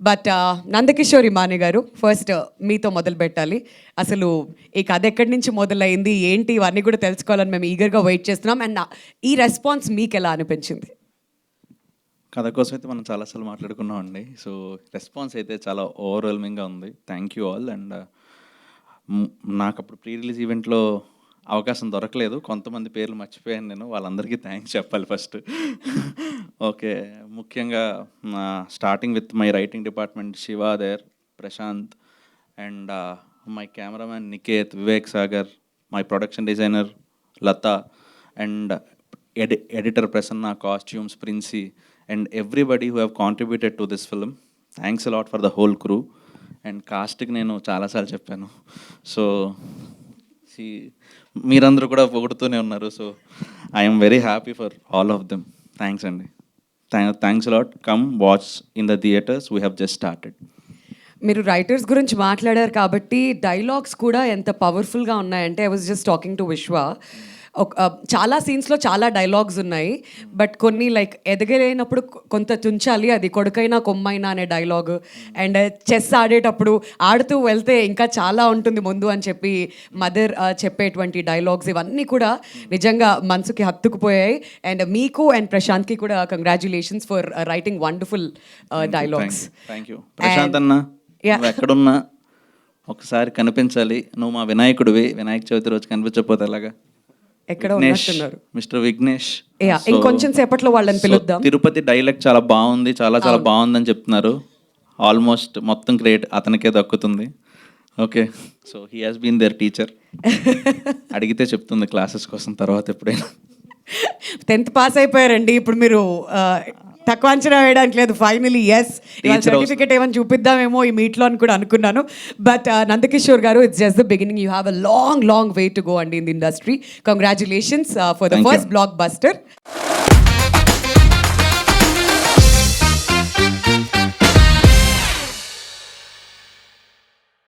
But నందకిషోరి మానే గారు, first మీతో మొదలు పెట్టాలి. అసలు ఈ కథ ఎక్కడి నుంచి మొదలైంది, ఏంటి, ఇవన్నీ కూడా తెలుసుకోవాలని మేము ఈగర్గా వెయిట్ చేస్తున్నాం. అండ్ ఈ రెస్పాన్స్ మీకు ఎలా అనిపించింది? కథ కోసం అయితే మనం చాలాసార్లు మాట్లాడుకున్నాం అండి. సో రెస్పాన్స్ అయితే చాలా ఓవర్వెల్మింగ్గా ఉంది. Thank you all. అండ్ నాకు అప్పుడు ప్రీ రిలీజ్ ఈవెంట్లో అవకాశం దొరకలేదు. కొంతమంది పేర్లు మర్చిపోయాను నేను. వాళ్ళందరికీ థ్యాంక్స్ చెప్పాలి ఫస్ట్. ఓకే, ముఖ్యంగా starting with my writing department Shiva there, Prashanth, and my cameraman Niketh, Vivek Sagar, my production designer Latha, and editor Prasanna, costumes Princey, and everybody who have contributed to this film. Thanks a lot for the whole crew. And casting నేను చాలాసార్లు చెప్పాను. So మీరందరూ కూడా పొగుడుతూనే ఉన్నారు. So I'm very happy for all of them. Thanks అండి. Thanks lot. Come watch in the theatres. We have just started. మీరు writers గురించి మాట్లాడారు కాబట్టి డైలాగ్స్ కూడా ఎంత పవర్ఫుల్గా ఉన్నాయంటే, I was just talking to Vishwa, చాలా సీన్స్లో చాలా డైలాగ్స్ ఉన్నాయి. బట్ కొన్ని లైక్ ఎదగలేనప్పుడు కొంత తుంచాలి, అది కొడుకైనా కొమ్మైనా అనే డైలాగ్, అండ్ చెస్ ఆడేటప్పుడు ఆడుతూ వెళ్తే ఇంకా చాలా ఉంటుంది ముందు అని చెప్పి మదర్ చెప్పేటువంటి డైలాగ్స్, ఇవన్నీ కూడా నిజంగా మనసుకి హత్తుకుపోయాయి. అండ్ మీకు అండ్ ప్రశాంత్కి కూడా congratulations for writing wonderful dialogues. Thank you Prashanth అన్న. నువ్వు ఎక్కడున్నా ఒకసారి కనిపించాలి. నువ్వు మా వినాయకుడివి. వినాయక చవితి రోజు కనిపించకపోతే ఎలాగా? ఎక్కడ ఉన్నట్టున్నారు మిస్టర్ విఘ్నేష్. ఇంకొంచెం సేపట్లో వాళ్ళని పిలుద్దాం. తిరుపతి డైలెక్ట్ చాలా బాగుంది, చాలా బాగుందని చెప్తున్నారు. ఆల్మోస్ట్ మొత్తం క్రెడిట్ అతనికే దక్కుతుంది. Okay, so he has been there teacher. అడిగితే చెప్తుంది క్లాసెస్ కోసం తర్వాత ఎప్పుడైనా. 10th పాస్ అయిపోయారండి, ఇప్పుడు మీరు తక్కువ అంచనా వేయడానికి లేదు. ఫైనలీ ఎస్, సర్టిఫికేట్ ఏమైనా చూపిద్దామేమో ఈ మీట్లో అని కూడా అనుకున్నాను. బట్ నందకిషోర్ గారు, it's just the beginning. You have a long way to go అండి in the industry. Congratulations for the first block buster.